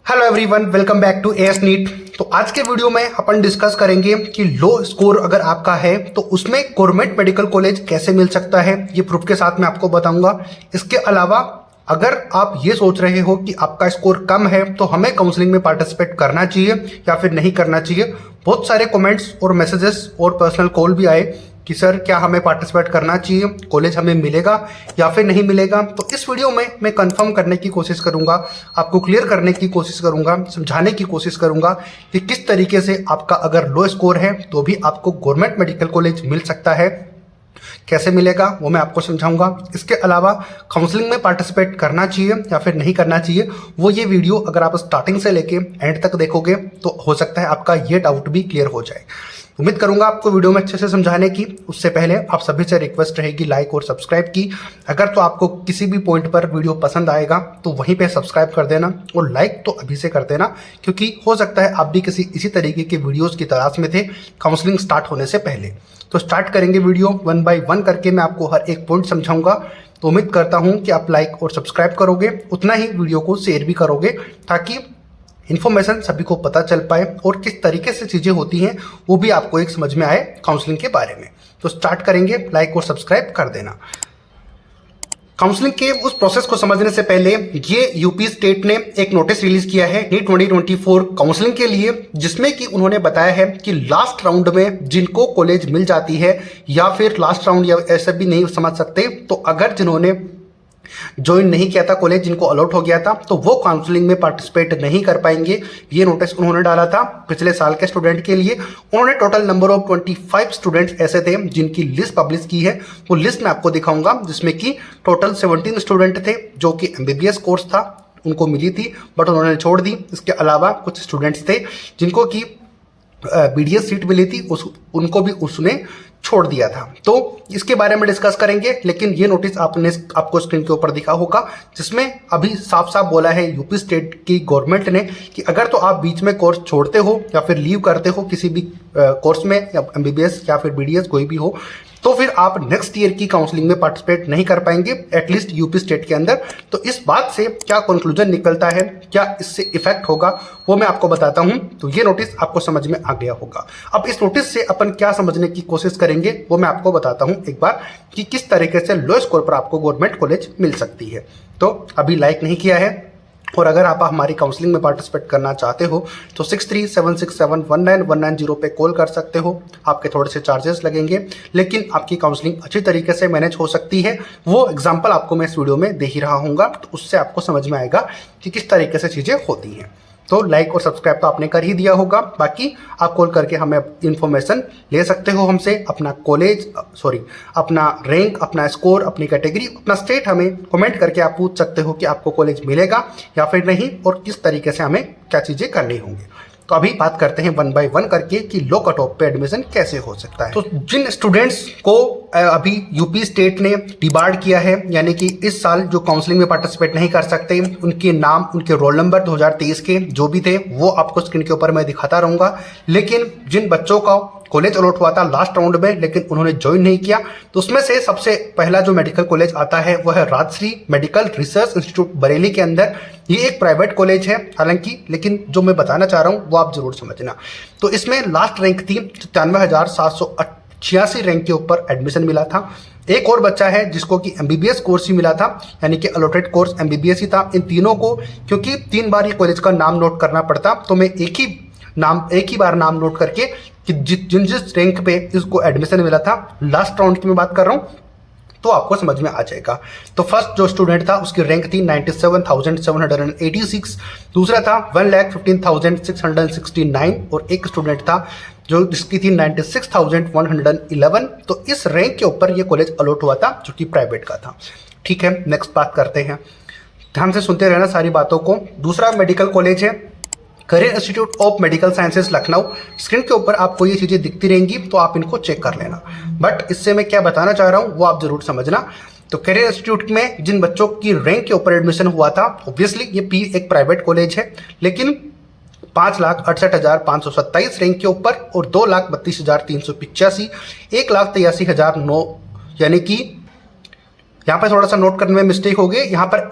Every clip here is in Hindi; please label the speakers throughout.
Speaker 1: Hello everyone, welcome back to AS NEET. तो आज के वीडियो में अपन डिस्कस करेंगे कि लो स्कोर अगर आपका है तो उसमें गवर्नमेंट मेडिकल कॉलेज कैसे मिल सकता है, ये प्रूफ के साथ मैं आपको बताऊंगा। इसके अलावा अगर आप ये सोच रहे हो कि आपका स्कोर कम है तो हमें काउंसलिंग में पार्टिसिपेट करना चाहिए या फिर नहीं करना चाहिए, बहुत सारे कमेंट्स और मैसेजेस और पर्सनल कॉल भी आए कि सर क्या हमें पार्टिसिपेट करना चाहिए, कॉलेज हमें मिलेगा या फिर नहीं मिलेगा। तो इस वीडियो में मैं कंफर्म करने की कोशिश करूंगा, आपको क्लियर करने की कोशिश करूंगा, समझाने की कोशिश करूंगा कि किस तरीके से आपका अगर लो स्कोर है तो भी आपको गवर्नमेंट मेडिकल कॉलेज मिल सकता है, कैसे मिलेगा वो मैं आपको समझाऊंगा। इसके अलावा काउंसलिंग में पार्टिसिपेट करना चाहिए या फिर नहीं करना चाहिए, वो ये वीडियो अगर आप स्टार्टिंग से लेके एंड तक देखोगे तो हो सकता है आपका ये डाउट भी क्लियर हो जाए। उम्मीद करूंगा आपको वीडियो में अच्छे से समझाने की। उससे पहले आप सभी से रिक्वेस्ट रहेगी लाइक और सब्सक्राइब की। अगर तो आपको किसी भी पॉइंट पर वीडियो पसंद आएगा तो वहीं पे सब्सक्राइब कर देना और लाइक तो अभी से कर देना, क्योंकि हो सकता है आप भी किसी इसी तरीके के वीडियोस की तलाश में थे काउंसलिंग स्टार्ट होने से पहले। तो स्टार्ट करेंगे वीडियो, 1 बाय 1 करके मैं आपको हर एक पॉइंट समझाऊंगा। तो उम्मीद करता हूं कि आप लाइक और सब्सक्राइब करोगे, उतना ही वीडियो को शेयर भी करोगे ताकि इन्फॉर्मेशन सभी को पता चल पाए और किस तरीके से चीज़ें होती हैं वो भी आपको एक समझ में आए काउंसलिंग के बारे में। तो स्टार्ट करेंगे, लाइक और सब्सक्राइब कर देना। काउंसलिंग के उस प्रोसेस को समझने से पहले ये यूपी स्टेट ने एक नोटिस रिलीज किया है नीट 2024 काउंसलिंग के लिए, जिसमें कि उन्होंने बताया है कि लास्ट राउंड में जिनको कॉलेज मिल जाती है या फिर लास्ट राउंड या ऐसा भी नहीं समझ सकते, तो अगर जिन्होंने ज्वाइन नहीं किया था कॉलेज, जिनको अलॉट हो गया था, तो वो काउंसलिंग में पार्टिसिपेट नहीं कर पाएंगे। ये नोटिस उन्होंने डाला था पिछले साल के स्टूडेंट के लिए। उन्होंने टोटल नंबर ऑफ 25 स्टूडेंट्स ऐसे थे जिनकी लिस्ट पब्लिश की है, वो लिस्ट मैं आपको दिखाऊंगा, जिसमें कि टोटल 17 स्टूडेंट थे जो कि एमबीबीएस कोर्स था, उनको मिली थी बट उन्होंने छोड़ दी। इसके अलावा कुछ स्टूडेंट्स थे जिनको की बीडीएस सीट मिली थी, उनको भी उसने छोड़ दिया था। तो इसके बारे में डिस्कस करेंगे, लेकिन ये नोटिस आपको स्क्रीन के ऊपर दिखा होगा, जिसमें अभी साफ साफ बोला है यूपी स्टेट की गवर्नमेंट ने कि अगर तो आप बीच में कोर्स छोड़ते हो या फिर लीव करते हो किसी भी कोर्स में, या एमबीबीएस या फिर बीडीएस कोई भी हो, तो फिर आप नेक्स्ट ईयर की काउंसलिंग में पार्टिसिपेट नहीं कर पाएंगे, एटलीस्ट यूपी स्टेट के अंदर। तो इस बात से क्या कंक्लूजन निकलता है, क्या इससे इफेक्ट होगा, वो मैं आपको बताता हूं। तो ये नोटिस आपको समझ में आ गया होगा। अब इस नोटिस से अपन क्या समझने की कोशिश करेंगे वो मैं आपको बताता हूं एक बार, कि किस तरीके से लो स्कोर पर आपको गवर्नमेंट कॉलेज मिल सकती है। तो अभी लाइक नहीं किया है और अगर आप हमारी काउंसलिंग में पार्टिसिपेट करना चाहते हो तो 6376719190 पे कॉल कर सकते हो। आपके थोड़े से चार्जेस लगेंगे, लेकिन आपकी काउंसलिंग अच्छी तरीके से मैनेज हो सकती है। वो एग्जांपल आपको मैं इस वीडियो में दे ही रहा हूँगा, तो उससे आपको समझ में आएगा कि किस तरीके से चीज़ें होती हैं। तो लाइक और सब्सक्राइब तो आपने कर ही दिया होगा, बाकी आप कॉल करके हमें इंफॉर्मेशन ले सकते हो हमसे, अपना अपना रैंक, अपना स्कोर, अपनी कैटेगरी, अपना स्टेट हमें कमेंट करके आप पूछ सकते हो कि आपको कॉलेज मिलेगा या फिर नहीं, और किस तरीके से हमें क्या चीज़ें करनी होंगी। तो अभी बात करते हैं 1 बाय 1 करके कि लो कट ऑफ पे एडमिशन कैसे हो सकता है। तो जिन स्टूडेंट्स को अभी यूपी स्टेट ने डिबार्ड किया है, यानी कि इस साल जो काउंसलिंग में पार्टिसिपेट नहीं कर सकते, उनके नाम, उनके रोल नंबर 2023 के जो भी थे वो आपको स्क्रीन के ऊपर मैं दिखाता रहूंगा। लेकिन जिन बच्चों का कॉलेज अलॉट हुआ था लास्ट राउंड में लेकिन उन्होंने ज्वाइन नहीं किया, तो उसमें से सबसे पहला जो मेडिकल कॉलेज आता है वो है Rajshree medical research institute Bareilly के अंदर। ये एक प्राइवेट कॉलेज है हालांकि, लेकिन जो मैं बताना चाह रहा हूँ वो आप जरूर समझना। तो इसमें लास्ट रैंक थी 97,786 रैंक के ऊपर एडमिशन मिला था। एक और बच्चा है जिसको कि एमबीबीएस कोर्स ही मिला था, यानी कि अलॉटेड कोर्स एमबीबीएस ही था। इन तीनों को क्योंकि 3 बार ये कॉलेज का नाम नोट करना पड़ता, तो मैं एक ही बार नाम नोट करके कि जिस रैंक पे इसको एडमिशन मिला था, लास्ट राउंड की मैं बात कर रहा हूँ, तो आपको समझ में आ जाएगा। तो फर्स्ट जो स्टूडेंट था उसकी रैंक थी 97,786, दूसरा था 1,15,669 और एक स्टूडेंट था जिसकी थी 96,111। तो इस रैंक के ऊपर ये कॉलेज अलॉट हुआ था जो कि प्राइवेट का था। ठीक है, नेक्स्ट बात करते हैं, ध्यान से सुनते रहना सारी बातों को। दूसरा मेडिकल कॉलेज है career institute of medical sciences Lucknow. Screen के ऊपर आपको ये चीज़ें दिखती रहेंगी, तो आप इनको चेक कर लेना, बट इससे मैं क्या बताना चाह रहा हूँ वो आप जरूर समझना। तो करियर इंस्टीट्यूट में जिन बच्चों की रैंक के ऊपर एडमिशन हुआ था, ऑब्वियसली ये एक प्राइवेट कॉलेज है, लेकिन 5,68,527 रैंक के ऊपर और 2,32,385, 1,83,009, यानी कि यहाँ पर थोड़ा सा नोट करने में मिस्टेक हो गई। यहाँ पर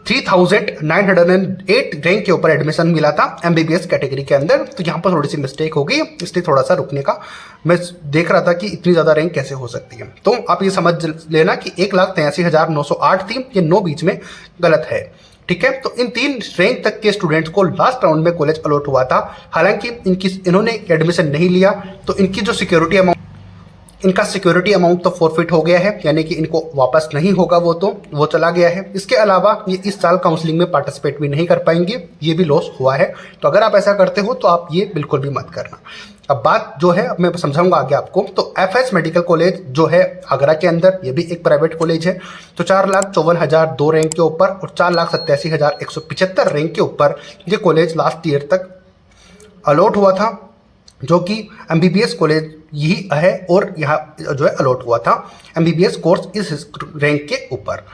Speaker 1: 3908 रैंक के ऊपर एडमिशन मिला था एमबीबीएस कैटेगरी के अंदर। तो यहाँ पर थोड़ी सी मिस्टेक हो गई, इसलिए थोड़ा सा रुकने का मैं देख रहा था कि इतनी ज़्यादा रैंक कैसे हो सकती है। तो आप ये समझ लेना कि 1,83,908 थी, ये 9 बीच में गलत है। ठीक है, तो इन 3 रैंक तक के स्टूडेंट्स को लास्ट राउंड में कॉलेज अलॉट हुआ था। हालांकि इन्होंने एडमिशन नहीं लिया, तो इनकी जो सिक्योरिटी अमाउंट तो फॉरफिट हो गया है, यानी कि इनको वापस नहीं होगा, वो चला गया है। इसके अलावा ये इस साल काउंसलिंग में पार्टिसिपेट भी नहीं कर पाएंगे, ये भी लॉस हुआ है। तो अगर आप ऐसा करते हो तो आप ये बिल्कुल भी मत करना। अब बात जो है, अब मैं समझाऊंगा आगे आपको। तो एफएस मेडिकल कॉलेज जो है आगरा के अंदर, ये भी एक प्राइवेट कॉलेज है। तो 4,54,002 रैंक के ऊपर और 4,87,175 रैंक के ऊपर ये कॉलेज लास्ट ईयर तक अलॉट हुआ था, जो कि एमबीबीएस कॉलेज यही है और यहाँ जो है अलॉट हुआ था एमबीबीएस कोर्स इस रैंक के ऊपर।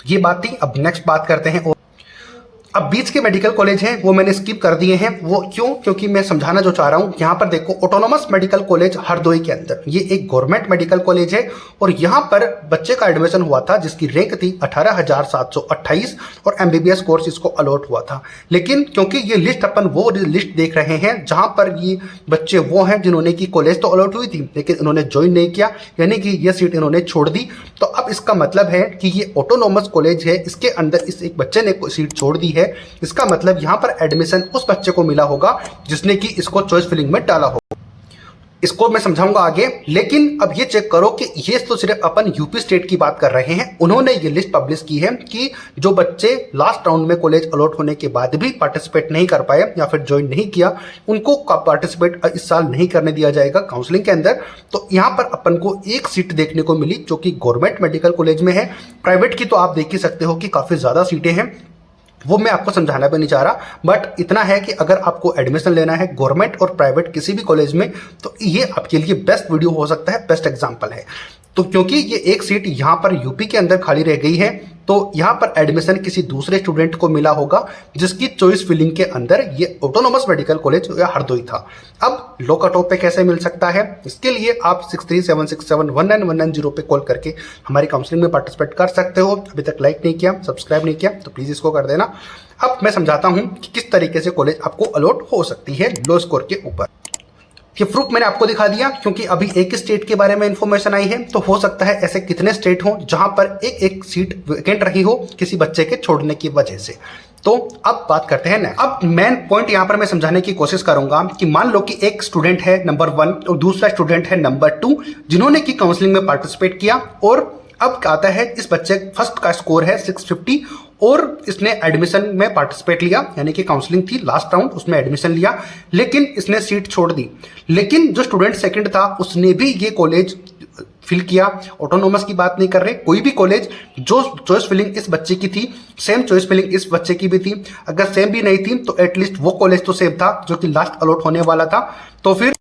Speaker 1: ये बात थी। अब नेक्स्ट बात करते हैं। अब बीच के मेडिकल कॉलेज हैं वो मैंने स्किप कर दिए हैं। वो क्यों? क्योंकि मैं समझाना जो चाह रहा हूँ, यहाँ पर देखो, ऑटोनोमस मेडिकल कॉलेज हरदोई के अंदर ये एक गवर्नमेंट मेडिकल कॉलेज है और यहाँ पर बच्चे का एडमिशन हुआ था जिसकी रैंक थी 18,728 और एमबीबीएस कोर्स इसको अलॉट हुआ था। लेकिन क्योंकि ये लिस्ट अपन वो लिस्ट देख रहे हैं जहाँ पर ये बच्चे वो हैं जिन्होंने की कॉलेज तो अलॉट हुई थी लेकिन इन्होंने ज्वाइन नहीं किया, यानी कि ये सीट इन्होंने छोड़ दी। तो अब इसका मतलब है कि ये ऑटोनोमस कॉलेज है, इसके अंदर इस एक बच्चे ने सीट छोड़ दी है। इसका मतलब यहां पर एडमिशन उस बच्चे को मिला होगा जिसने कि इसको चॉइस फिलिंग में डाला होगा। इसको मैं समझाऊंगा आगे। लेकिन अब ये चेक करो कि ये तो सिर्फ अपन यूपी स्टेट की बात कर रहे हैं। उन्होंने ये लिस्ट पब्लिश की है कि जो बच्चे लास्ट राउंड में कॉलेज अलॉट होने के बाद भी पार्टिसिपेट नहीं कर पाए या फिर ज्वाइन नहीं किया, उनको पार्टिसिपेट इस साल नहीं करने दिया जाएगा काउंसलिंग के अंदर। तो यहाँ पर अपन को एक सीट देखने को मिली जो कि गवर्नमेंट मेडिकल कॉलेज में है। प्राइवेट की तो आप देख ही सकते हो कि काफी ज्यादा सीटें हैं, वो मैं आपको समझाना भी नहीं चाह रहा। बट इतना है कि अगर आपको एडमिशन लेना है गवर्नमेंट और प्राइवेट किसी भी कॉलेज में, तो ये आपके लिए बेस्ट वीडियो हो सकता है, बेस्ट एग्जांपल है। तो क्योंकि ये एक सीट यहाँ पर यूपी के अंदर खाली रह गई है, तो यहाँ पर एडमिशन किसी दूसरे स्टूडेंट को मिला होगा जिसकी चॉइस फिलिंग के अंदर ये ऑटोनोमस मेडिकल कॉलेज या हरदोई था। अब लो कट ऑफ पे कैसे मिल सकता है, इसके लिए आप 6376719190 पे कॉल करके हमारी काउंसलिंग में पार्टिसिपेट कर सकते हो। अभी तक लाइक नहीं किया, सब्सक्राइब नहीं किया तो प्लीज इसको कर देना। अब मैं समझाता हूँ कि किस तरीके से कॉलेज आपको अलॉट हो सकती है लो स्कोर के ऊपर। ये प्रूफ मैंने आपको दिखा दिया क्योंकि अभी एक स्टेट के बारे में इंफॉर्मेशन आई है, तो हो सकता है ऐसे कितने स्टेट हो जहां पर एक एक सीट वेकेंट रही हो किसी बच्चे के छोड़ने की वजह से। तो अब बात करते हैं। अब मेन पॉइंट यहां पर मैं समझाने की कोशिश करूंगा कि मान लो कि एक स्टूडेंट है नंबर 1 और दूसरा स्टूडेंट है नंबर 2 जिन्होंने की काउंसलिंग में पार्टिसिपेट किया। और अब आता है इस बच्चे फर्स्ट का स्कोर है 650 और इसने एडमिशन में पार्टिसिपेट लिया, यानी कि काउंसलिंग थी लास्ट राउंड, उसमें एडमिशन लिया, लेकिन इसने सीट छोड़ दी। लेकिन जो स्टूडेंट सेकंड था उसने भी ये कॉलेज फिल किया। ऑटोनोमस की बात नहीं कर रहे, कोई भी कॉलेज जो चॉइस फिलिंग इस बच्चे की थी सेम चॉइस फिलिंग इस बच्चे की भी थी। अगर सेम भी नहीं थी तो एटलीस्ट वो कॉलेज तो सेम था जो कि लास्ट अलॉट होने वाला था। तो फिर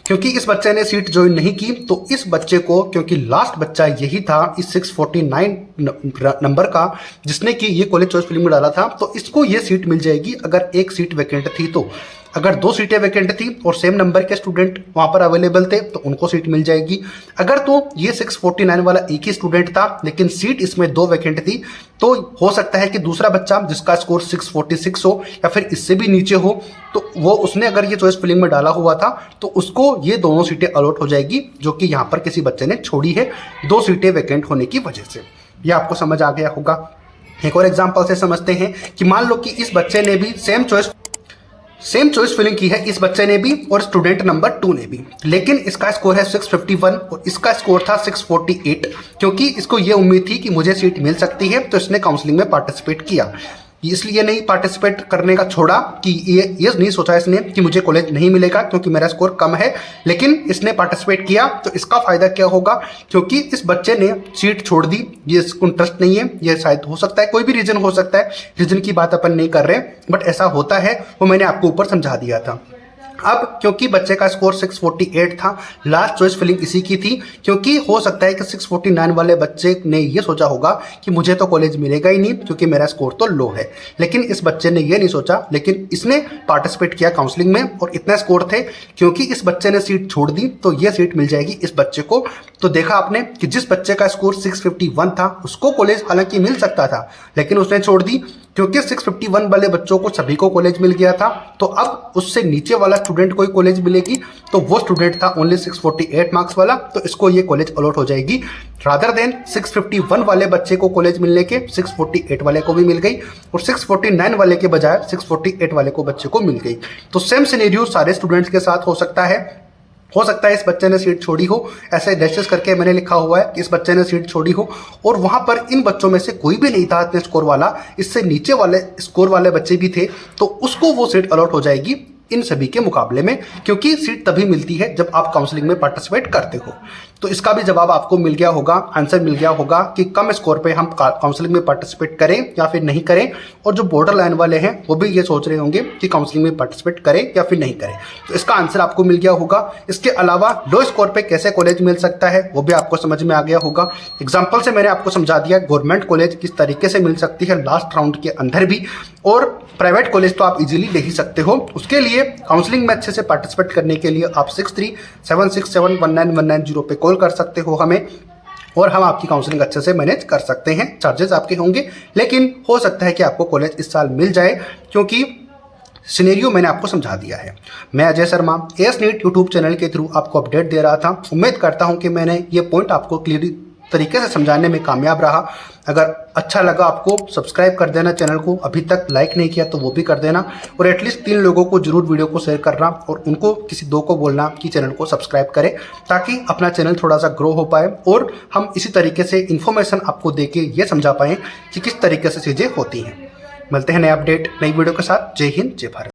Speaker 1: क्योंकि इस बच्चे ने सीट ज्वाइन नहीं की तो इस बच्चे को, क्योंकि लास्ट बच्चा यही था इस 649 नंबर का जिसने कि ये कॉलेज चॉइस फिलिंग में डाला था, तो इसको ये सीट मिल जाएगी अगर एक सीट वैकेंट थी। तो अगर 2 सीटें वैकेंट थी और सेम नंबर के स्टूडेंट वहां पर अवेलेबल थे तो उनको सीट मिल जाएगी। अगर तो ये 649 वाला एक ही स्टूडेंट था लेकिन सीट इसमें 2 वैकेंट थी, तो हो सकता है कि दूसरा बच्चा जिसका स्कोर 646 हो या फिर इससे भी नीचे हो, तो वो उसने अगर ये चॉइस फिलिंग में डाला हुआ था तो उसको ये दोनों सीटें अलॉट हो जाएगी, जो कि यहाँ पर किसी बच्चे ने छोड़ी है 2 सीटें वैकेंट होने की वजह से। ये आपको समझ आ गया होगा। एक और एग्जाम्पल से समझते हैं कि मान लो कि इस बच्चे ने भी सेम चॉइस फिलिंग की है, इस बच्चे ने भी और स्टूडेंट नंबर 2 ने भी, लेकिन इसका स्कोर है 651 और इसका स्कोर था 648। क्योंकि इसको ये उम्मीद थी कि मुझे सीट मिल सकती है तो इसने काउंसलिंग में पार्टिसिपेट किया। इसलिए नहीं पार्टिसिपेट करने का छोड़ा कि ये नहीं सोचा इसने कि मुझे कॉलेज नहीं मिलेगा क्योंकि मेरा स्कोर कम है, लेकिन इसने पार्टिसिपेट किया। तो इसका फायदा क्या होगा, क्योंकि इस बच्चे ने सीट छोड़ दी, ये इसको इंटरेस्ट नहीं है, ये शायद हो सकता है कोई भी रीजन हो सकता है, रीजन की बात अपन नहीं कर रहे, बट ऐसा होता है, वो मैंने आपको ऊपर समझा दिया था। अब क्योंकि बच्चे का स्कोर 648 था, लास्ट चॉइस फिलिंग इसी की थी, क्योंकि हो सकता है कि 649 वाले बच्चे ने ये सोचा होगा कि मुझे तो कॉलेज मिलेगा ही नहीं क्योंकि मेरा स्कोर तो लो है। लेकिन इस बच्चे ने ये नहीं सोचा, लेकिन इसने पार्टिसिपेट किया काउंसलिंग में और इतने स्कोर थे, क्योंकि इस बच्चे ने सीट छोड़ दी तो ये सीट मिल जाएगी इस बच्चे को। तो देखा आपने कि जिस बच्चे का स्कोर 651 था उसको कॉलेज हालांकि मिल सकता था, लेकिन उसने छोड़ दी क्योंकि 651 वाले बच्चों को सभी को कॉलेज मिल गया था। तो अब उससे नीचे वाला स्टूडेंट को ही कॉलेज मिलेगी, तो वो स्टूडेंट था ओनली 648 मार्क्स वाला, तो इसको ये कॉलेज अलॉट हो जाएगी। रादर देन 651 वाले बच्चे को कॉलेज मिलने के 648 वाले को भी मिल गई, और 649 वाले के बजाय 648 वाले को बच्चे को मिल गई। तो सेम सिनेरियो सारे स्टूडेंट्स के साथ हो सकता है इस बच्चे ने सीट छोड़ी हो, ऐसे डैशेस करके मैंने लिखा हुआ है कि इस बच्चे ने सीट छोड़ी हो, और वहां पर इन बच्चों में से कोई भी नहीं था इतने स्कोर वाला, इससे नीचे वाले स्कोर वाले बच्चे भी थे, तो उसको वो सीट अलॉट हो जाएगी इन सभी के मुकाबले में, क्योंकि सीट तभी मिलती है जब आप काउंसलिंग में पार्टिसिपेट करते हो। तो इसका भी जवाब आपको मिल गया होगा, आंसर मिल गया होगा कि कम स्कोर पे हम काउंसलिंग में पार्टिसिपेट करें या फिर नहीं करें, और जो बॉर्डर लाइन वाले हैं वो भी ये सोच रहे होंगे कि काउंसलिंग में पार्टिसिपेट करें या फिर नहीं करें। तो इसका आंसर आपको मिल गया होगा। इसके अलावा लो स्कोर पे कैसे कॉलेज मिल सकता है वो भी आपको समझ में आ गया होगा। एग्जाम्पल से मैंने आपको समझा दिया गवर्नमेंट कॉलेज किस तरीके से मिल सकती है लास्ट राउंड के अंदर भी, और प्राइवेट कॉलेज तो आप इजीली ले ही सकते हो। उसके लिए काउंसलिंग में अच्छे से पार्टिसिपेट करने के लिए आप 6376719190 पे कॉल कर सकते हो हमें, और हम आपकी काउंसलिंग अच्छे से मैनेज कर सकते हैं। चार्जेस आपके होंगे, लेकिन हो सकता है कि आपको कॉलेज इस साल मिल जाए, क्योंकि सिनेरियो मैंने आपको समझा दिया है। मैं Ajay Sharma S NEET YouTube channel के थ्रू आपको अपडेट दे रहा था। उम्मीद करता हूं कि मैंने ये पॉइंट आपको क्लियर तरीके से समझाने में कामयाब रहा। अगर अच्छा लगा आपको सब्सक्राइब कर देना चैनल को, अभी तक लाइक नहीं किया तो वो भी कर देना, और एटलीस्ट 3 लोगों को जरूर वीडियो को शेयर करना, और उनको किसी 2 को बोलना कि चैनल को सब्सक्राइब करें, ताकि अपना चैनल थोड़ा सा ग्रो हो पाए और हम इसी तरीके से इन्फॉर्मेशन आपको दे के ये समझा पाएँ कि किस तरीके से चीज़ें होती हैं। मिलते हैं नए अपडेट नई वीडियो के साथ। जय हिंद, जय भारत।